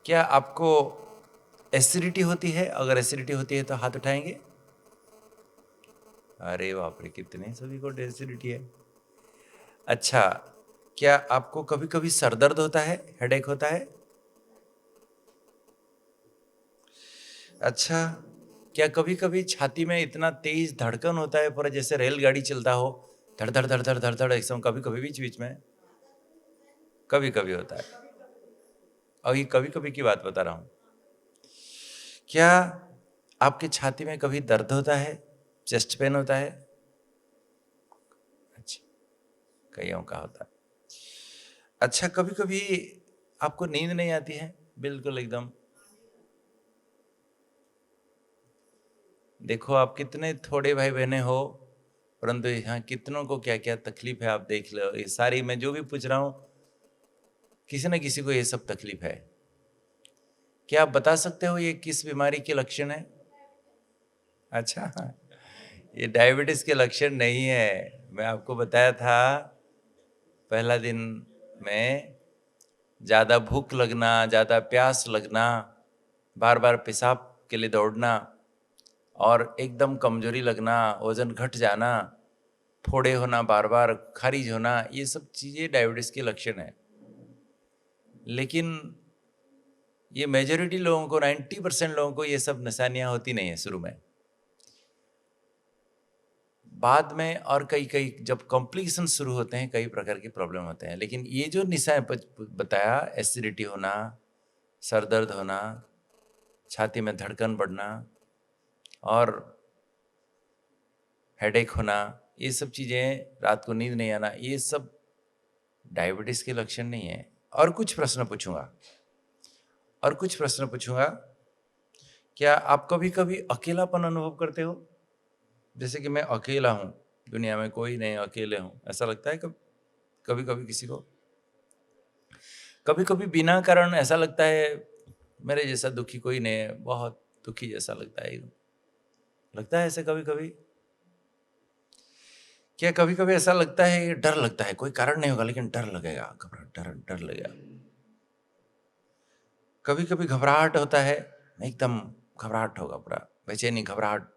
क्या आपको एसिडिटी होती है? अगर एसिडिटी होती है तो हाथ उठाएंगे। अरे बाप रे, कितने सभी को एसिडिटी है। अच्छा, क्या आपको कभी कभी सर दर्द होता है, हेडेक होता है? अच्छा, क्या कभी कभी छाती में इतना तेज धड़कन होता है पूरा जैसे रेलगाड़ी चलता हो, धड़ धड़ धड़ धड़ धड़ धड़ एकदम, कभी कभी बीच बीच में? कभी कभी होता है। अभी कभी कभी की बात बता रहा हूं। क्या आपके छाती में कभी दर्द होता है, चेस्ट पेन होता है? अच्छा, कईयों का होता है। अच्छा, कभी कभी आपको नींद नहीं आती है बिल्कुल एकदम? देखो, आप कितने थोड़े भाई बहने हो, परंतु यहाँ कितनों को क्या क्या तकलीफ है आप देख लो। ये सारी मैं जो भी पूछ रहा हूँ, किसी न किसी को ये सब तकलीफ है। क्या आप बता सकते हो ये किस बीमारी के लक्षण है? अच्छा, ये डायबिटीज के लक्षण नहीं है। मैं आपको बताया था पहला दिन में, ज़्यादा भूख लगना, ज़्यादा प्यास लगना, बार बार पेशाब के लिए दौड़ना और एकदम कमजोरी लगना, वजन घट जाना, फोड़े होना, बार बार खारिज होना, ये सब चीज़ें डायबिटीज़ के लक्षण है। लेकिन ये मेजॉरिटी लोगों को, 90% लोगों को ये सब निशानियां होती नहीं है शुरू में। बाद में और कई कई जब कॉम्प्लिकेशन शुरू होते हैं, कई प्रकार के प्रॉब्लम होते हैं। लेकिन ये जो निशान बताया, एसिडिटी होना, सर दर्द होना, छाती में धड़कन बढ़ना और हेडेक होना, ये सब चीज़ें, रात को नींद नहीं आना, ये सब डायबिटीज़ के लक्षण नहीं है। और कुछ प्रश्न पूछूंगा, और कुछ प्रश्न पूछूंगा। क्या आप कभी कभी अकेलापन अनुभव करते हो? जैसे कि मैं अकेला हूँ, दुनिया में कोई नहीं, अकेले हूँ, ऐसा लगता है कभी कभी कभी किसी को? कभी कभी बिना कारण ऐसा लगता है मेरे जैसा दुखी कोई नहीं है, बहुत दुखी जैसा लगता है, लगता है ऐसे कभी कभी? क्या कभी कभी ऐसा लगता है, डर लगता है, कोई कारण नहीं होगा लेकिन डर लगेगा, घबराहट, डर डर लगेगा? कभी कभी घबराहट होता है, एकदम घबराहट होगा, पूरा बेचैनी, घबराहट।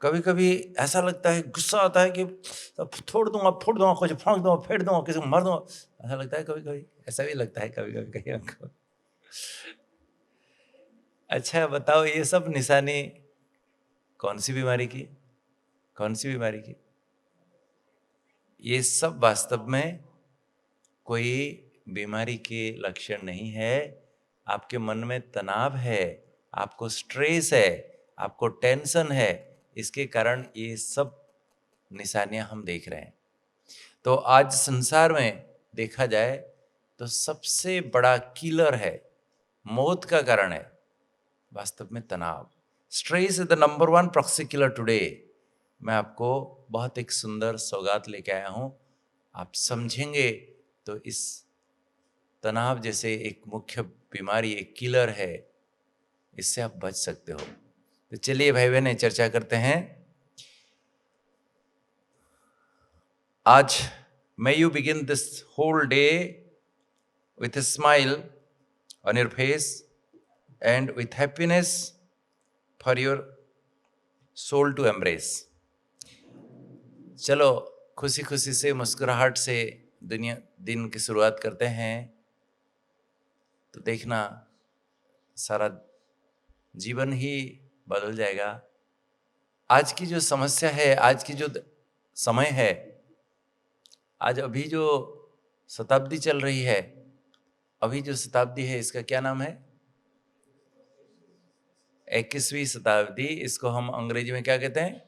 कभी कभी ऐसा लगता है, गुस्सा आता है कि अब छोड़ दूंगा, फोड़ दूंगा, कुछ फाँक दूंगा, फेंक दूंगा, किसी को मार दूंगा, ऐसा लगता है कभी कभी। ऐसा भी लगता है कभी कभी कहीं को। अच्छा बताओ, ये सब निशानी कौन सी बीमारी की? कौन सी बीमारी की? ये सब वास्तव में कोई बीमारी के लक्षण नहीं है। आपके मन में तनाव है, आपको स्ट्रेस है, आपको टेंशन है, इसके कारण ये सब निशानियां हम देख रहे हैं। तो आज संसार में देखा जाए तो सबसे बड़ा किलर है, मौत का कारण है, वास्तव में तनाव। Stress is the number one proxy killer today. मैं आपको बहुत एक सुंदर सौगात लेके आया हूं। आप समझेंगे तो इस तनाव जैसे एक मुख्य बीमारी, एक किलर है, इससे आप बच सकते हो। तो चलिए भाई बहन, चर्चा करते हैं। आज may you begin this whole day with a smile on your face and with happiness for your soul to embrace. चलो खुशी खुशी से, मुस्कुराहट से दुनिया दिन की शुरुआत करते हैं, तो देखना सारा जीवन ही बदल जाएगा। आज की जो समस्या है, आज की जो समय है, आज अभी जो शताब्दी चल रही है, अभी जो शताब्दी है, इसका क्या नाम है? 21वीं शताब्दी। इसको हम अंग्रेजी में क्या कहते हैं?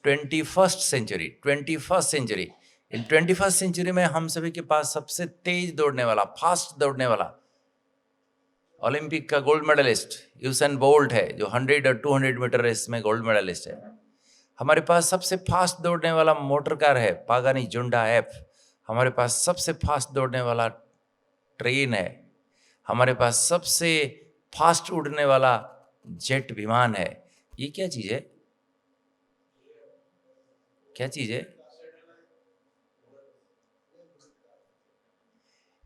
21st century. 21st century. इन 21st सेंचुरी में हम सभी के पास सबसे तेज दौड़ने वाला, फास्ट दौड़ने वाला, ओलंपिक का गोल्ड मेडलिस्ट यूसेन बोल्ट है, जो 100 और 200 मीटर रेस में गोल्ड मेडलिस्ट है। हमारे पास सबसे फास्ट दौड़ने वाला मोटर कार है, पागानी जुंडा एफ। हमारे पास सबसे फास्ट दौड़ने वाला ट्रेन है। हमारे पास सबसे फास्ट उड़ने वाला जेट विमान है। ये क्या चीज है? क्या चीज है?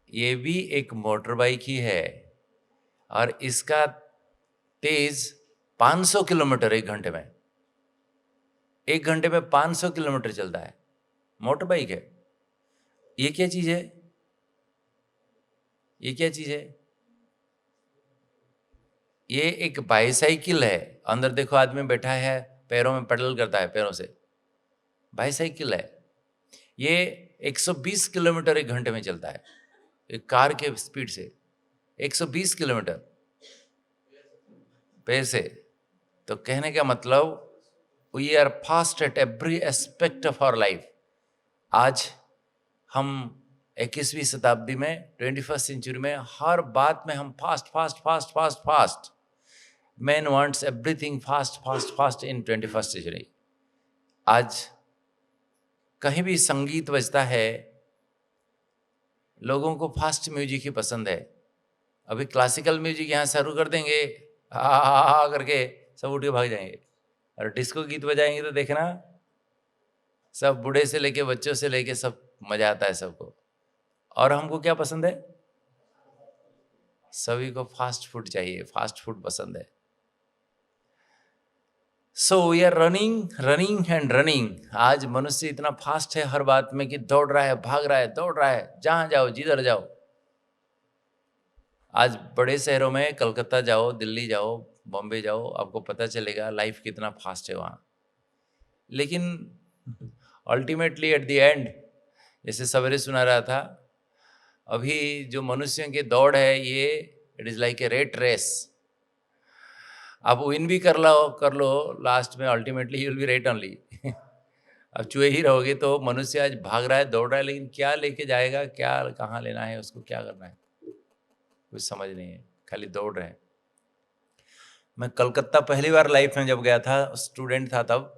ये भी एक मोटर बाइक ही है। और इसका तेज 500 किलोमीटर 1 घंटे में, 1 घंटे में 500 किलोमीटर चलता है। मोटर बाइक है। ये क्या चीज है? ये क्या चीज है? ये एक बाईसाइकिल है। अंदर देखो आदमी बैठा है, पैरों में पेडल करता है पैरों से। बाईसाइकिल है ये। 120 किलोमीटर 1 घंटे में चलता है, एक कार के स्पीड से 120 किलोमीटर पैर से। तो कहने का मतलब we are fast at every aspect of our life. आज हम 21वीं शताब्दी में, 21st सेंचुरी में, हर बात में हम fast fast fast fast fast. Man wants everything fast fast fast in 21st century. आज कहीं भी संगीत बजता है, लोगों को फास्ट म्यूजिक ही पसंद है। अभी क्लासिकल म्यूजिक यहाँ शुरू कर देंगे, हा करके सब उठ के भाग जाएंगे। और डिस्को गीत बजाएंगे तो देखना, सब बूढ़े से लेके बच्चों से लेके सब मजा आता है सबको। और हमको क्या पसंद है? सभी को फास्ट फूड चाहिए, फास्ट फूड पसंद है। So we are running running and running. आज मनुष्य इतना फास्ट है हर बात में कि दौड़ रहा है, भाग रहा है, दौड़ रहा है, जहां जाओ जिधर जाओ। आज बड़े शहरों में, कलकत्ता जाओ, दिल्ली जाओ, बॉम्बे जाओ, आपको पता चलेगा लाइफ कितना फास्ट है वहाँ। लेकिन अल्टीमेटली एट द एंड, जैसे सवेरे सुना रहा था, अभी जो मनुष्यों की दौड़ है ये it is like a rat race. आप विन भी कर लो, लास्ट में ultimately you will be rat only. अब चूहे ही रहोगे। तो मनुष्य आज भाग रहा है, दौड़ रहा है, लेकिन क्या लेके जाएगा, क्या कहाँ लेना है, उसको क्या करना है, कुछ समझ नहीं है, खाली दौड़ रहे हैं। मैं कलकत्ता पहली बार लाइफ में जब गया था, स्टूडेंट था तब,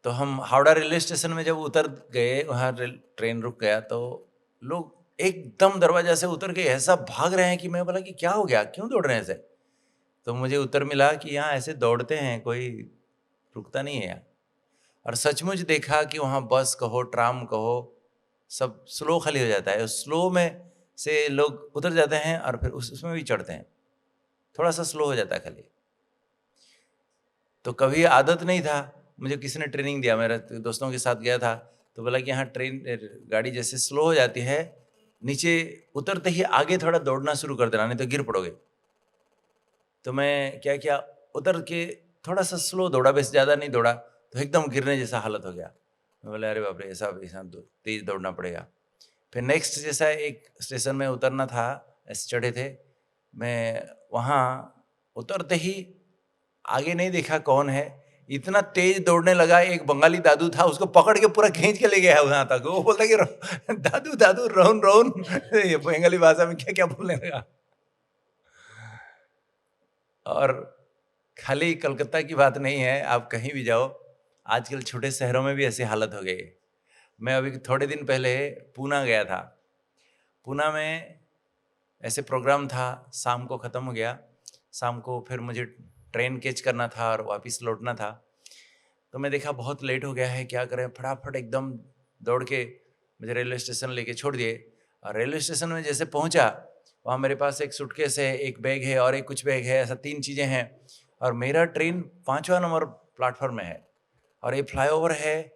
तो हम हावड़ा रेलवे स्टेशन में जब उतर गए, वहाँ ट्रेन रुक गया, तो लोग एकदम दरवाजा से उतर के ऐसा भाग रहे हैं कि मैं बोला कि क्या हो गया, क्यों दौड़ रहे हैं ऐसे? तो मुझे उत्तर मिला कि यहाँ ऐसे दौड़ते हैं, कोई रुकता नहीं है यहाँ। और सचमुच देखा कि वहाँ बस कहो, ट्राम कहो, सब स्लो खाली हो जाता है। स्लो में से लोग उतर जाते हैं और फिर उसमें भी चढ़ते हैं, थोड़ा सा स्लो हो जाता है खाली। तो कभी आदत नहीं था, मुझे किसी ने ट्रेनिंग दिया, मेरे दोस्तों के साथ गया था, तो बोला कि यहाँ ट्रेन गाड़ी जैसे स्लो हो जाती है, नीचे उतरते ही आगे थोड़ा दौड़ना शुरू कर देना, नहीं तो गिर पड़ोगे। तो मैं क्या किया, उतर के थोड़ा सा स्लो दौड़ा, बस ज़्यादा नहीं दौड़ा, तो एकदम गिरने जैसा हालत हो गया। मैं बोला अरे बाप रे, ऐसा तेज दौड़ना पड़ेगा। फिर नेक्स्ट जैसा एक स्टेशन में उतरना था, ऐसे चढ़े थे, मैं वहाँ उतरते ही आगे नहीं देखा कौन है, इतना तेज दौड़ने लगा। एक बंगाली दादू था, उसको पकड़ के पूरा खींच के ले गया वहाँ तक। वो बोलता कि दादू दादू रोन रोन, ये बंगाली भाषा में क्या क्या बोलने लगा। और खाली कलकत्ता की बात नहीं है, आप कहीं भी जाओ, आजकल छोटे शहरों में भी ऐसी हालत हो गई। मैं अभी थोड़े दिन पहले पूना गया था। पूना में ऐसे प्रोग्राम था, शाम को ख़त्म हो गया। शाम को फिर मुझे ट्रेन कैच करना था और वापस लौटना था। तो मैं देखा बहुत लेट हो गया है, क्या करें, फटाफट एकदम दौड़ के मुझे रेलवे स्टेशन लेके छोड़ दिए। और रेलवे स्टेशन में जैसे पहुंचा, वहाँ मेरे पास एक सूटकेस है, एक बैग है और एक कुछ बैग है, ऐसा 3 चीज़ें हैं। और मेरा ट्रेन 5वां नंबर प्लेटफॉर्म में है और ये फ्लाईओवर है।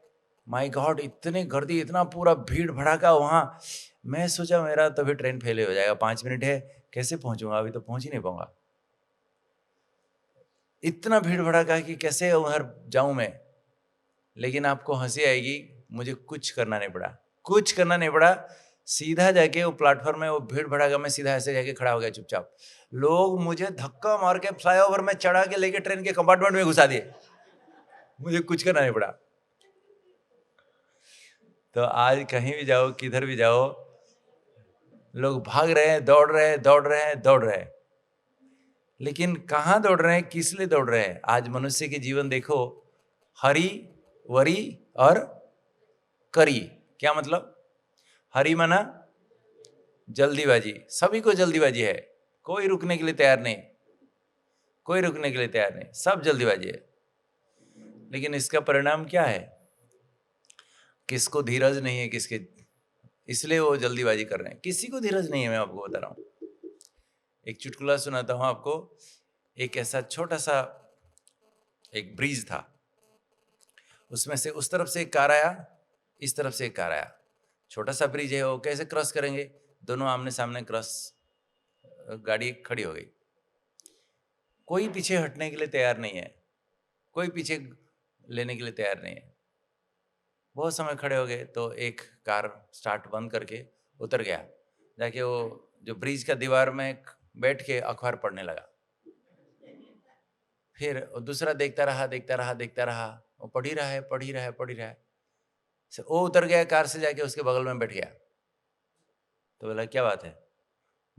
माय गॉड, इतने गर्दी, इतना पूरा भीड़ भड़ाका वहाँ। मैं सोचा मेरा तो भी ट्रेन फेल हो जाएगा, 5 मिनट है, कैसे पहुँचूँगा, अभी तो पहुँच ही नहीं पाऊँगा। इतना भीड़ भड़ाका कि कैसे उधर जाऊँ मैं। लेकिन आपको हंसी आएगी, मुझे कुछ करना नहीं पड़ा, कुछ करना नहीं पड़ा। सीधा जाके वो प्लेटफॉर्म में, वो भीड़ भड़ाका में सीधा ऐसे जाके खड़ा हो गया चुपचाप। लोग मुझे धक्का मार के फ्लाईओवर में चढ़ा के लेके ट्रेन के कंपार्टमेंट में घुसा दिए, मुझे कुछ करना नहीं पड़ा। तो आज कहीं भी जाओ, किधर भी जाओ, लोग भाग रहे हैं, दौड़ रहे हैं, दौड़ रहे हैं, दौड़ रहे हैं। लेकिन कहाँ दौड़ रहे हैं, किस लिए दौड़ रहे हैं? आज मनुष्य के जीवन देखो, हरी वरी और करी। क्या मतलब? हरी मना जल्दीबाजी, सभी को जल्दीबाजी है, कोई रुकने के लिए तैयार नहीं, कोई रुकने के लिए तैयार नहीं, सब जल्दीबाजी है। लेकिन इसका परिणाम क्या है? किसको धीरज नहीं है, किसके, इसलिए वो जल्दीबाजी कर रहे हैं। किसी को धीरज नहीं है, मैं आपको बता रहा हूँ। एक चुटकुला सुनाता हूँ आपको। एक ऐसा छोटा सा एक ब्रिज था, उसमें से उस तरफ से एक कार आया, इस तरफ से एक कार आया। छोटा सा ब्रिज है, वो कैसे क्रॉस करेंगे? दोनों आमने सामने क्रॉस, गाड़ी खड़ी हो गई। कोई पीछे हटने के लिए तैयार नहीं है, कोई पीछे लेने के लिए तैयार नहीं है। बहुत समय खड़े हो गए तो एक कार स्टार्ट बंद करके उतर गया, जाके वो जो ब्रिज का दीवार में बैठ के अखबार पढ़ने लगा। फिर वो दूसरा देखता रहा, देखता रहा, देखता रहा, वो पढ़ ही रहा है, पढ़ ही रहा है, पढ़ ही रहा है। वो उतर गया कार से, जाके उसके बगल में बैठ गया। तो बोला क्या बात है?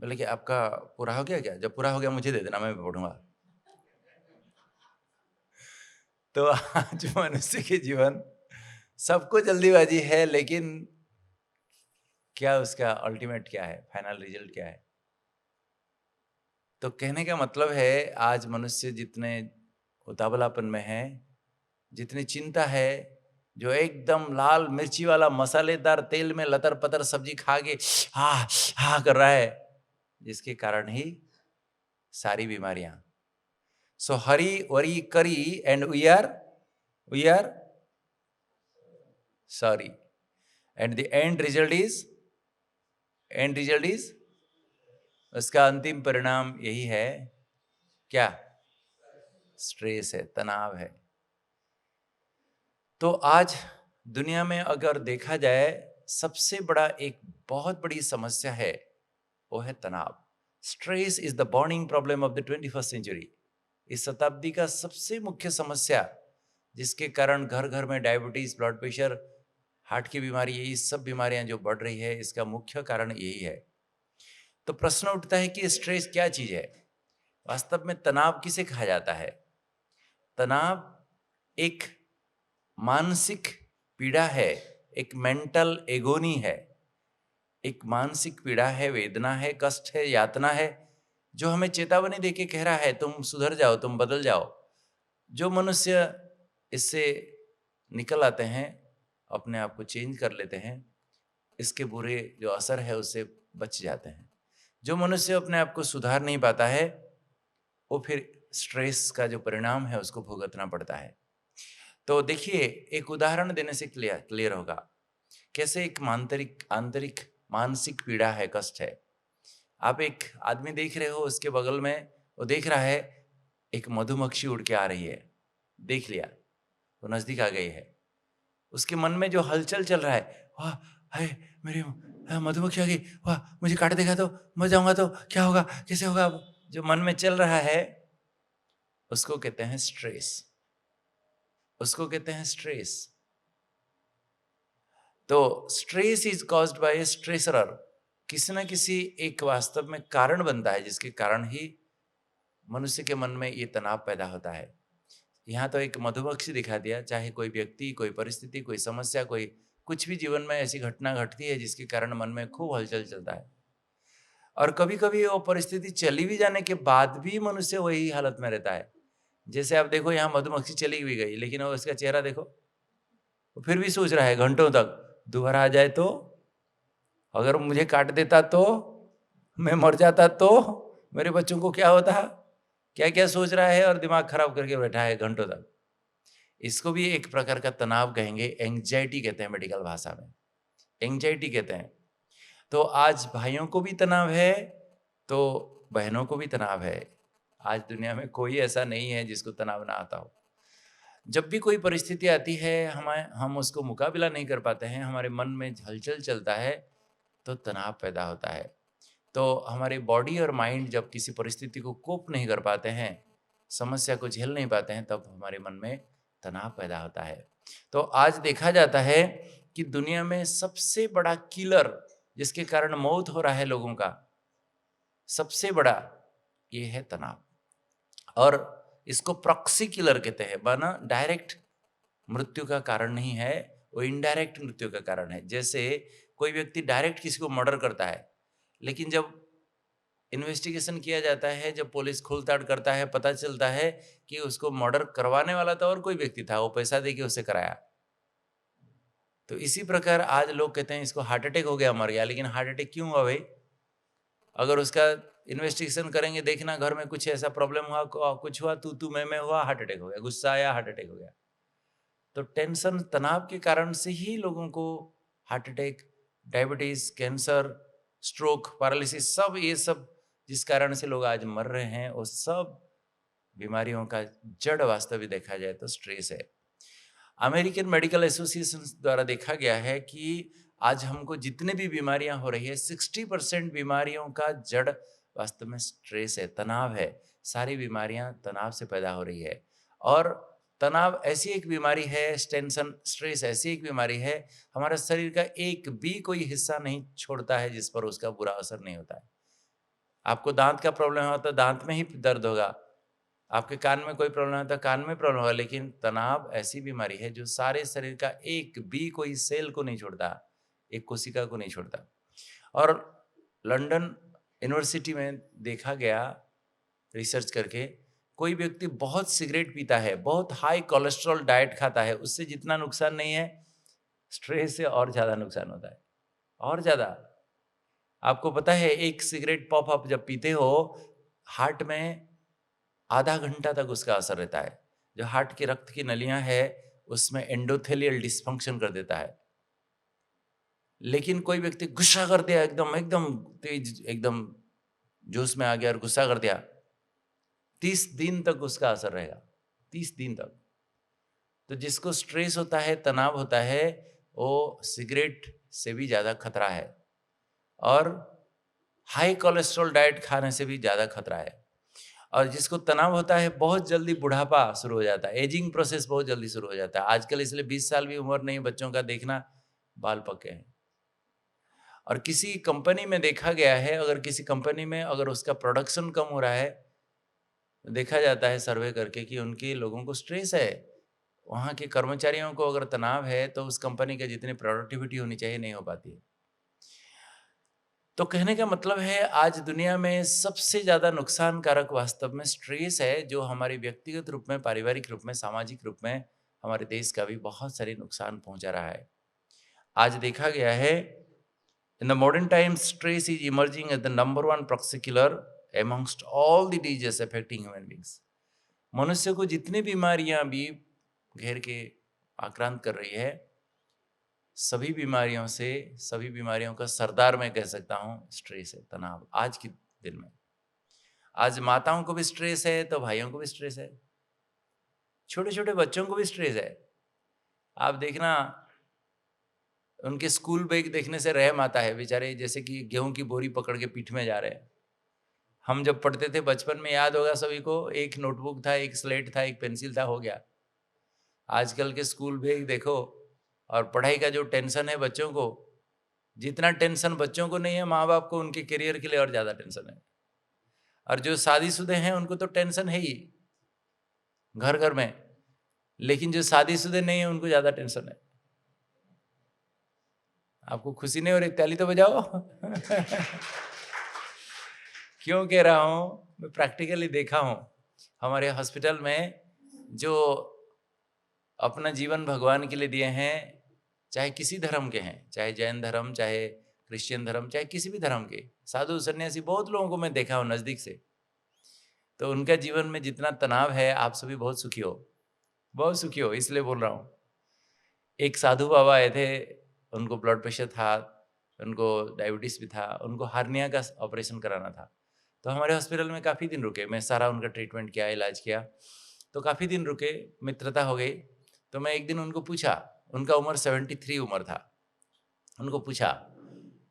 बोले कि आपका पूरा हो गया क्या? जब पूरा हो गया मुझे दे देना, मैं पढ़ूंगा। तो आज मनुष्य के जीवन, सबको जल्दीबाजी है, लेकिन क्या उसका अल्टीमेट क्या है, फाइनल रिजल्ट क्या है? तो कहने का मतलब है, आज मनुष्य जितने उतावलापन में है, जितनी चिंता है, जो एकदम लाल मिर्ची वाला मसालेदार तेल में लतर पतर सब्जी खा के हा हा कर रहा है, जिसके कारण ही सारी बीमारियां। So hurry worry curry and we are sorry, and the end result is, उसका अंतिम परिणाम यही है, क्या? स्ट्रेस है, तनाव है। तो आज दुनिया में अगर देखा जाए, सबसे बड़ा एक बहुत बड़ी समस्या है, वो है तनाव। Stress is the burning problem of the 21st century. इस शताब्दी का सबसे मुख्य समस्या, जिसके कारण घर घर में डायबिटीज, ब्लड प्रेशर, हार्ट की बीमारी, यही सब बीमारियां जो बढ़ रही है, इसका मुख्य कारण यही है। तो प्रश्न उठता है कि स्ट्रेस क्या चीज है? वास्तव में तनाव किसे कहा जाता है? तनाव एक मानसिक पीड़ा है, एक मेंटल एगोनी है, एक मानसिक पीड़ा है, वेदना है, कष्ट है, यातना है, जो हमें चेतावनी देके कह रहा है तुम सुधर जाओ, तुम बदल जाओ। जो मनुष्य इससे निकल आते हैं, अपने आप को चेंज कर लेते हैं, इसके बुरे जो असर है उससे बच जाते हैं। जो मनुष्य अपने आप को सुधार नहीं पाता है, वो फिर स्ट्रेस का जो परिणाम है उसको भुगतना पड़ता है। तो देखिए, एक उदाहरण देने से क्लियर होगा कैसे एक आंतरिक मानसिक पीड़ा है, कष्ट है। आप एक आदमी देख रहे हो, उसके बगल में वो देख रहा है एक मधुमक्खी उड़ के आ रही है, देख लिया, वो नजदीक आ गई है। उसके मन में जो हलचल चल रहा है, वाह हाय मेरी मधुमक्खी आ गई, वाह मुझे काट देगा तो, मर जाऊंगा तो क्या होगा, कैसे होगा, जो मन में चल रहा है उसको कहते हैं स्ट्रेस, उसको कहते हैं स्ट्रेस। तो stress is caused by stressor. किसी ना किसी एक वास्तव में कारण बनता है, जिसके कारण ही मनुष्य के मन में ये तनाव पैदा होता है। यहाँ तो एक मधुमक्खी दिखा दिया, चाहे कोई व्यक्ति, कोई परिस्थिति, कोई समस्या, कोई कुछ भी जीवन में ऐसी घटना घटती है जिसके कारण मन में खूब हलचल चलता है। और कभी कभी वो परिस्थिति चली भी जाने के बाद भी मनुष्य वही हालत में रहता है। जैसे आप देखो, यहाँ मधुमक्खी चली भी गई, लेकिन वो उसका चेहरा देखो, वो फिर भी सोच रहा है घंटों तक, दोबारा आ जाए तो, अगर मुझे काट देता तो, मैं मर जाता तो, मेरे बच्चों को क्या होता, क्या क्या सोच रहा है और दिमाग खराब करके बैठा है घंटों तक। इसको भी एक प्रकार का तनाव कहेंगे, एंग्जाइटी कहते हैं मेडिकल भाषा में, एंग्जाइटी कहते हैं। तो आज भाइयों को भी तनाव है, तो बहनों को भी तनाव है। आज दुनिया में कोई ऐसा नहीं है जिसको तनाव ना आता हो। जब भी कोई परिस्थिति आती है, हम उसको मुकाबला नहीं कर पाते हैं, हमारे मन में हलचल चलता है, तो तनाव पैदा होता है। तो हमारे बॉडी और माइंड जब किसी परिस्थिति को कोप नहीं कर पाते हैं, समस्या को झेल नहीं पाते हैं, तब हमारे मन में तनाव पैदा होता है। तो आज देखा जाता है कि दुनिया में सबसे बड़ा किलर, जिसके कारण मौत हो रहा है लोगों का, सबसे बड़ा ये है तनाव। और इसको प्रॉक्सी किलर कहते हैं, माना डायरेक्ट मृत्यु का कारण नहीं है, वो इनडायरेक्ट मृत्यु का कारण है। जैसे कोई व्यक्ति डायरेक्ट किसी को मर्डर करता है, लेकिन जब इन्वेस्टिगेशन किया जाता है, जब पुलिस खोलताड़ करता है, पता चलता है कि उसको मर्डर करवाने वाला तो और कोई व्यक्ति था, वो पैसा देके उसे कराया। तो इसी प्रकार आज लोग कहते हैं इसको हार्ट अटैक हो गया, मर गया। लेकिन हार्ट अटैक क्यों हुआ भाई? अगर उसका इन्वेस्टिगेशन करेंगे, देखना घर में कुछ ऐसा प्रॉब्लम हुआ, कुछ हुआ, तू मैं हुआ, हार्ट अटैक हो गया, गुस्सा आया, हार्ट अटैक हो गया। तो टेंशन, तनाव के कारण से ही लोगों को heart attack, diabetes, cancer, stroke, paralysis, सब ये सब जिस कारण से लोग आज मर रहे हैं, वो सब बीमारियों का जड़ वास्तविक देखा जाए तो स्ट्रेस है। अमेरिकन मेडिकल एसोसिएशन द्वारा देखा गया है कि आज हमको जितने भी बीमारियां हो रही है, 60% बीमारियों का जड़ वास्तव में स्ट्रेस है, तनाव है। सारी बीमारियां तनाव से पैदा हो रही है। और तनाव ऐसी एक बीमारी है, टेंशन, स्ट्रेस ऐसी एक बीमारी है, हमारे शरीर का एक भी कोई हिस्सा नहीं छोड़ता है जिस पर उसका बुरा असर नहीं होता है। आपको दांत का प्रॉब्लम है तो दांत में ही दर्द होगा, आपके कान में कोई प्रॉब्लम है तो कान में प्रॉब्लम होगा। लेकिन तनाव ऐसी बीमारी है जो सारे शरीर का एक भी कोई सेल को नहीं छोड़ता, एक कोशिका को नहीं छोड़ता। और लंदन यूनिवर्सिटी में देखा गया रिसर्च करके, कोई व्यक्ति बहुत सिगरेट पीता है, बहुत हाई कोलेस्ट्रॉल डाइट खाता है, उससे जितना नुकसान नहीं है, स्ट्रेस से और ज्यादा नुकसान होता है, और ज्यादा। आपको पता है, एक सिगरेट पॉप अप जब पीते हो, हार्ट में आधा घंटा तक उसका असर रहता है। जो हार्ट की रक्त की नलियां है उसमें एंडोथेलियल डिस्फंक्शन कर देता है। लेकिन कोई व्यक्ति गुस्सा कर दिया, एकदम एकदम तेज, एकदम जोश में आ गया और गुस्सा कर दिया, 30 दिन तक उसका असर रहेगा, 30 दिन तक। तो जिसको स्ट्रेस होता है, तनाव होता है, वो सिगरेट से भी ज्यादा खतरा है, और हाई कोलेस्ट्रॉल डाइट खाने से भी ज्यादा खतरा है। और जिसको तनाव होता है, बहुत जल्दी बुढ़ापा शुरू हो जाता है, एजिंग प्रोसेस बहुत जल्दी शुरू हो जाता है आजकल। इसलिए 20 साल भी उम्र नहीं बच्चों का, देखना बाल पके हैं। और किसी कंपनी में देखा गया है, अगर किसी कंपनी में अगर उसका प्रोडक्शन कम हो रहा है, देखा जाता है सर्वे करके कि उनके लोगों को स्ट्रेस है, वहाँ के कर्मचारियों को अगर तनाव है तो उस कंपनी के जितनी प्रोडक्टिविटी होनी चाहिए नहीं हो पाती है। तो कहने का मतलब है, आज दुनिया में सबसे ज्यादा नुकसानकारक वास्तव में स्ट्रेस है, जो हमारे व्यक्तिगत रूप में, पारिवारिक रूप में, सामाजिक रूप में हमारे देश का भी बहुत सारे नुकसान पहुंचा रहा है। आज देखा गया है, in the modern times stress is emerging as the number one proxy killer amongst all the disease affecting human beings. मनुष्य को जितनी बीमारियां भी घेर के आक्रांत कर रही है, सभी बीमारियों से, सभी बीमारियों का सरदार मैं कह सकता हूं स्ट्रेस है, तनाव। आज के दिन में आज माताओं को भी स्ट्रेस है तो भाइयों को भी स्ट्रेस है, छोटे छोटे बच्चों को भी स्ट्रेस है। आप देखना, उनके स्कूल बैग देखने से रहम आता है, बेचारे जैसे कि गेहूं की बोरी पकड़ के पीठ में जा रहे हैं। हम जब पढ़ते थे बचपन में, याद होगा सभी को, एक नोटबुक था, एक स्लेट था, एक पेंसिल था, हो गया। आजकल के स्कूल बैग देखो, और पढ़ाई का जो टेंशन है बच्चों को, जितना टेंशन बच्चों को नहीं है, माँ बाप को उनके करियर के लिए और ज्यादा टेंशन है। और जो शादीशुदे हैं उनको तो टेंशन है ही घर घर में, लेकिन जो शादीशुदे नहीं है उनको ज्यादा टेंशन है। आपको खुशी नहीं हो रही? ताली तो बजाओ। क्यों कह रहा हूं? मैं प्रैक्टिकली देखा हूं हमारे हॉस्पिटल में, जो अपना जीवन भगवान के लिए दिए हैं, चाहे किसी धर्म के हैं, चाहे जैन धर्म, चाहे क्रिश्चियन धर्म, चाहे किसी भी धर्म के, साधु सन्यासी, बहुत लोगों को मैं देखा हूं नजदीक से। तो उनका जीवन में जितना तनाव है, आप सभी बहुत सुखी हो, बहुत सुखी हो, इसलिए बोल रहा हूं। एक साधु बाबा आए थे, उनको ब्लड प्रेशर था, उनको डायबिटीज भी था, उनको हार्निया का ऑपरेशन कराना था। तो हमारे हॉस्पिटल में काफ़ी दिन रुके, मैं सारा उनका ट्रीटमेंट किया, इलाज किया, तो काफ़ी दिन रुके, मित्रता हो गई। तो मैं एक दिन उनको पूछा, उनका उम्र 73 उम्र था, उनको पूछा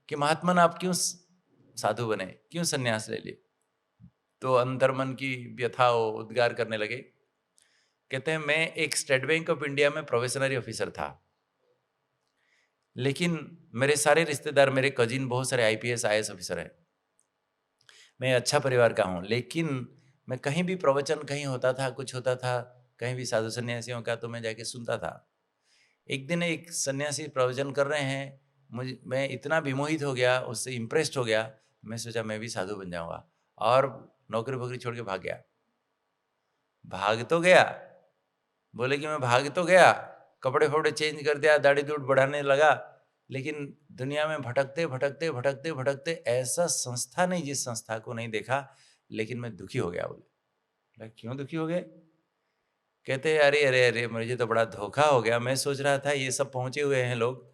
कि महात्मन आप क्यों साधु बने, क्यों सन्यास ले लिए? तो अंतर्मन की व्यथा वो उद्गार करने लगे। कहते हैं, मैं एक स्टेट बैंक ऑफ इंडिया में प्रोबेशनरी ऑफिसर था, लेकिन मेरे सारे रिश्तेदार, मेरे कजिन बहुत सारे आईपीएस आईएएस ऑफिसर हैं, मैं अच्छा परिवार का हूँ, लेकिन मैं कहीं भी प्रवचन कहीं होता था, कुछ होता था, कहीं भी साधु सन्यासियों का, तो मैं जाके सुनता था। एक दिन एक सन्यासी प्रवचन कर रहे हैं, मैं इतना विमोहित हो गया, उससे इम्प्रेस्ड हो गया, मैं सोचा मैं भी साधु बन जाऊंगा, और नौकरी वोकरी छोड़ के भाग गया। भाग तो गया, बोले कि मैं भाग तो गया, कपड़े फपड़े चेंज कर दिया, दाढ़ी दूध बढ़ाने लगा, लेकिन दुनिया में भटकते भटकते भटकते भटकते ऐसा संस्था नहीं जिस संस्था को नहीं देखा, लेकिन मैं दुखी हो गया। बोले क्यों दुखी हो गए? कहते अरे अरे अरे मुझे तो बड़ा धोखा हो गया। मैं सोच रहा था ये सब पहुंचे हुए हैं लोग,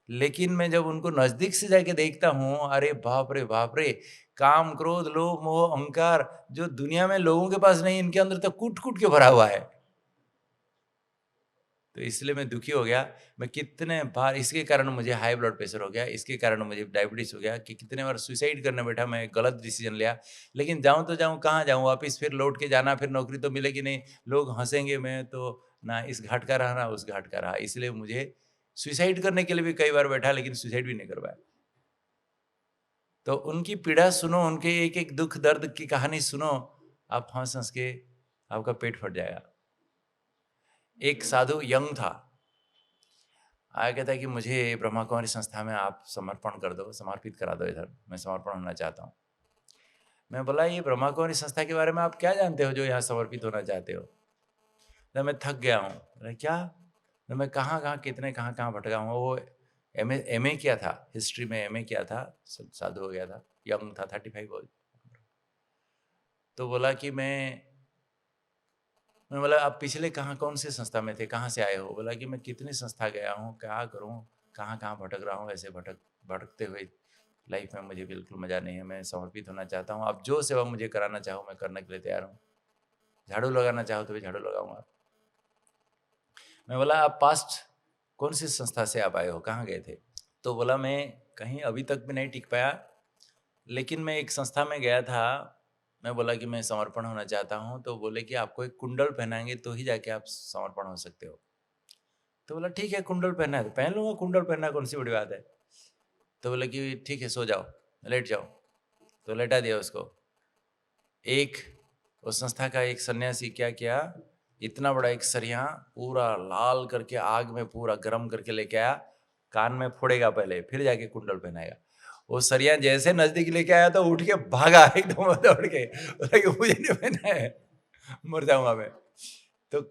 लेकिन मैं जब उनको नजदीक से जाके देखता हूँ, अरे बाप रे बाप रे, काम क्रोध लोभ मोह अहंकार जो दुनिया में लोगों के पास नहीं, इनके अंदर तो कूट कूट के भरा हुआ है। तो इसलिए मैं दुखी हो गया। मैं कितने बार, इसके कारण मुझे हाई ब्लड प्रेशर हो गया, इसके कारण मुझे डायबिटीज हो गया, कि कितने बार सुसाइड करने बैठा, मैं गलत डिसीजन लिया। लेकिन जाऊं तो जाऊं कहाँ जाऊं, वापिस फिर लौट के जाना, फिर नौकरी तो मिलेगी नहीं, लोग हंसेंगे, मैं तो ना इस घाट का रहा ना उस घाट का रहा। इसलिए मुझे सुसाइड करने के लिए भी कई बार बैठा, लेकिन सुसाइड भी नहीं करवाया। तो उनकी पीड़ा सुनो, उनके एक एक दुख दर्द की कहानी सुनो, आप हंस हंस के आपका पेट फट जाएगा। एक साधु यंग था, आया कहता है कि मुझे ब्रह्मा कुमारी संस्था में आप समर्पण कर दो, समर्पित करा दो, इधर मैं समर्पण होना चाहता हूँ। मैं बोला ये ब्रह्मा कुमारी संस्था के बारे में आप क्या जानते हो जो यहाँ समर्पित होना चाहते हो? तो मैं थक गया हूँ। बोला क्या? तो मैं कहाँ कहाँ कितने कहाँ कहाँ भटका हूँ। वो एमए किया था, हिस्ट्री में एमए किया था, साधु हो गया था, यंग था, 35। तो बोला कि मैं बोला आप पिछले कहाँ कौन से संस्था में थे, कहाँ से आए हो? बोला कि मैं कितनी संस्था गया हूँ, क्या करूँ, कहाँ कहाँ भटक रहा हूँ, ऐसे भटकते हुए लाइफ में मुझे बिल्कुल मज़ा नहीं है। मैं समर्पित होना चाहता हूँ, आप जो सेवा मुझे कराना चाहो मैं करने के लिए तैयार हूँ। झाड़ू लगाना चाहो तो भी झाड़ू लगाऊंगा। मैं बोला आप पास्ट कौन सी संस्था से आप आए हो, कहाँ गए थे? तो बोला मैं कहीं अभी तक भी नहीं टिक पाया, लेकिन मैं एक संस्था में गया था। मैं बोला कि मैं समर्पण होना चाहता हूँ, तो बोले कि आपको एक कुंडल पहनाएंगे तो ही जाके आप समर्पण हो सकते हो। तो बोला ठीक है, कुंडल पहनना है तो पहन लूंगा, कुंडल पहनना कौन सी बड़ी बात है। तो बोले कि ठीक है, सो जाओ, लेट जाओ। तो लेटा दिया उसको। एक उस संस्था का एक सन्यासी क्या किया, इतना बड़ा एक सरिया पूरा लाल करके आग में पूरा गर्म करके लेके आया, कान में फोड़ेगा पहले, फिर जाके कुंडल पहनाएगा। वो सरिया जैसे नजदीक लेके आया तो उठ के भागा एकदम दौड़ के, बोला कि मुझे नहीं पहना है, मर जाऊंगा मैं। तो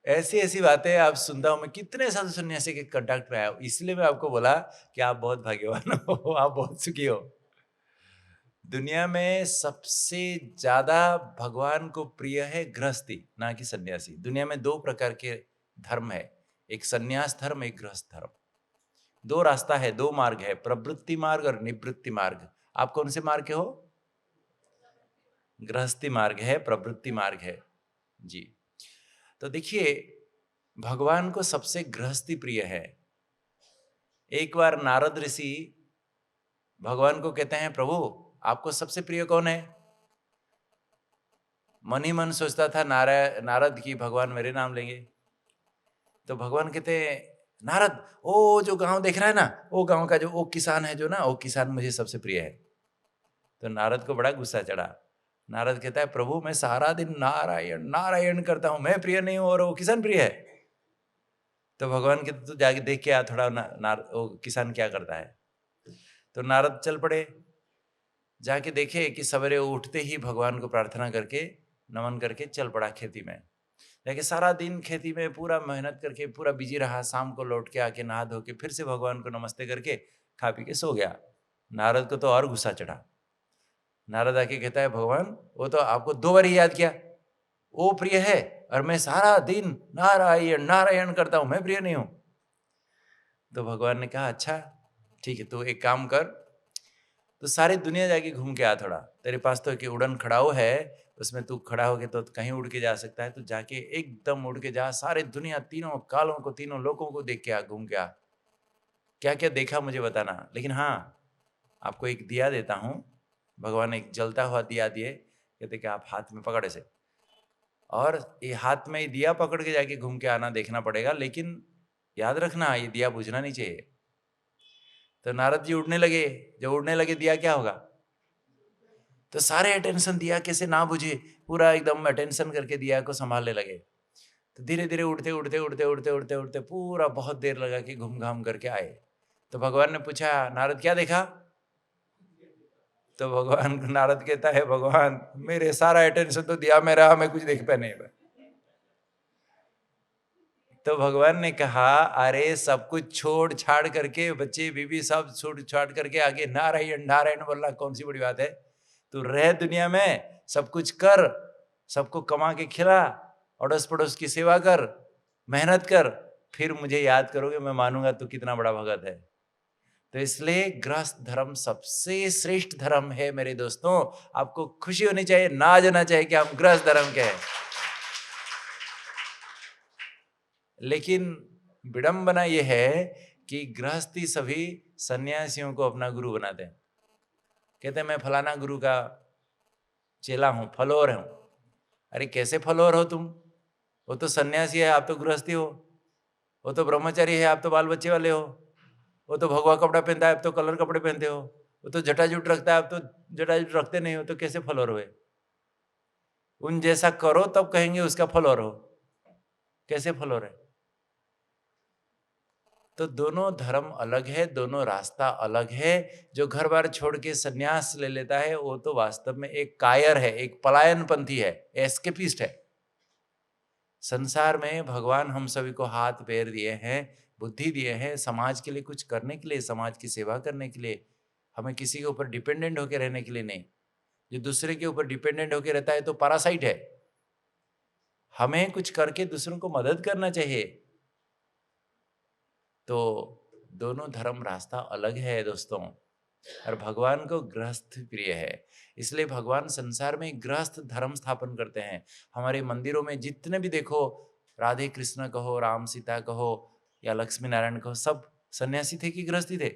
ऐसी ऐसी बातें आप सुनता हूँ मैं, कितने साधु सन्यासी के कांटेक्ट में आया हूं। इसलिए मैं आपको बोला कि आप बहुत भाग्यवान हो, आप बहुत सुखी हो। दुनिया में सबसे ज्यादा भगवान को प्रिय है गृहस्थी, ना कि सन्यासी। दुनिया में दो प्रकार के धर्म है, एक सन्यास धर्म, एक गृहस्थ धर्म। दो रास्ता है, दो मार्ग है, प्रवृत्ति मार्ग और निवृत्ति मार्ग। आप कौन से मार्ग के हो? गृहस्थी मार्ग है, प्रवृत्ति मार्ग है जी। तो देखिए, भगवान को सबसे गृहस्थी प्रिय है। एक बार नारद ऋषि भगवान को कहते हैं, प्रभु आपको सबसे प्रिय कौन है? मन ही मन सोचता था नारद की भगवान मेरे नाम लेंगे। तो भगवान कहते हैं, नारद ओ जो गांव देख रहा है ना, वो गांव का जो वो किसान है जो ना, वो किसान मुझे सबसे प्रिय है। तो नारद को बड़ा गुस्सा चढ़ा। नारद कहता है, प्रभु मैं सारा दिन नारायण नारायण करता हूं, मैं प्रिय नहीं हूं और वो किसान प्रिय है। तो भगवान कहते तू जाके देख के आ थोड़ा वो किसान क्या करता है। तो नारद चल पड़े, जाके देखे कि सवेरे उठते ही भगवान को प्रार्थना करके नमन करके चल पड़ा खेती में। देखिए सारा दिन खेती में पूरा मेहनत करके पूरा बिजी रहा, शाम को लौट के आके नहा धो के फिर से भगवान को नमस्ते करके खा पी के सो गया। नारद को तो और गुस्सा चढ़ा। नारद आके कहता है, भगवान वो तो आपको 2 बार ही याद किया, वो प्रिय है और मैं सारा दिन नारायण नारायण करता हूं, मैं प्रिय नहीं हूं। तो भगवान ने कहा अच्छा ठीक है, तो एक काम कर, तो सारी दुनिया जाके घूम के आ थोड़ा, तेरे पास तो एक उड़न खड़ाऊ है, उसमें तू खड़ा होके तो कहीं उड़ के जा सकता है, तो जाके एकदम उड़ के जा, सारे दुनिया तीनों कालों को तीनों लोगों को देख के आ, घूम के आ, क्या क्या देखा मुझे बताना। लेकिन हाँ आपको एक दिया देता हूँ। भगवान एक जलता हुआ दिया दिए, कहते कि आप हाथ में पकड़े से, और ये हाथ में दिया पकड़ के जाके घूम के आना, देखना पड़ेगा, लेकिन याद रखना ये दिया बुझना नहीं चाहिए। तो नारद जी उड़ने लगे, जब उड़ने लगे दिया क्या होगा, तो सारे अटेंशन दिया कैसे ना बुझे, पूरा एकदम अटेंशन करके दिया को संभालने लगे। तो धीरे धीरे उड़ते उड़ते उड़ते उड़ते उड़ते उड़ते पूरा बहुत देर लगा के घूम घाम करके आए। तो भगवान ने पूछा, नारद क्या देखा? तो भगवान नारद कहता है, भगवान मेरे सारा अटेंशन तो दिया में रहा, मैं कुछ देख पाया नहीं। तो भगवान ने कहा, अरे सब कुछ छोड़ छाड़ करके, बच्चे बीवी सब छोड़ छाड़ करके आगे नारायण नारायण बोलना कौन सी बड़ी बात है। तू रह दुनिया में, सब कुछ कर, सबको कमा के खिला, अड़ोस पड़ोस की सेवा कर, मेहनत कर, फिर मुझे याद करोगे, मैं मानूंगा तू कितना बड़ा भगत है। तो इसलिए गृहस्थ धर्म सबसे श्रेष्ठ धर्म है मेरे दोस्तों। आपको खुशी होनी चाहिए, नाज होना चाहिए कि हम गृहस्थ धर्म के हैं। लेकिन विडंबना यह है कि गृहस्थी सभी सन्यासियों को अपना गुरु बनाते हैं। कहते हैं मैं फलाना गुरु का चेला हूं, फलोर हूं। अरे कैसे फलोर हो तुम? वो तो सन्यासी है, आप तो गृहस्थी हो। वो तो ब्रह्मचारी है, आप तो बाल बच्चे वाले हो। वो तो भगवा कपड़ा पहनता है, आप तो कलर कपड़े पहनते हो। वो तो जटाजुट रखता है, आप तो जटाजुट रखते नहीं हो। तो कैसे फलोर हुए? उन जैसा करो तब कहेंगे उसका फलोर हो। कैसे फलोर है? तो दोनों धर्म अलग है, दोनों रास्ता अलग है। जो घर बार छोड़ के सन्यास ले लेता है वो तो वास्तव में एक कायर है, एक पलायन पंथी है, एस्केपिस्ट है। संसार में भगवान हम सभी को हाथ पैर दिए हैं, बुद्धि दिए हैं, समाज के लिए कुछ करने के लिए, समाज की सेवा करने के लिए, हमें किसी के ऊपर डिपेंडेंट होकर रहने के लिए नहीं। जो दूसरे के ऊपर डिपेंडेंट होकर रहता है तो पैरासाइट है। हमें कुछ करके दूसरों को मदद करना चाहिए। तो दोनों धर्म रास्ता अलग है दोस्तों, और भगवान को गृहस्थ प्रिय है। इसलिए भगवान संसार में गृहस्थ धर्म स्थापन करते हैं। हमारे मंदिरों में जितने भी देखो, राधे कृष्ण कहो, राम सीता कहो या लक्ष्मी नारायण कहो, सब सन्यासी थे कि गृहस्थी थे?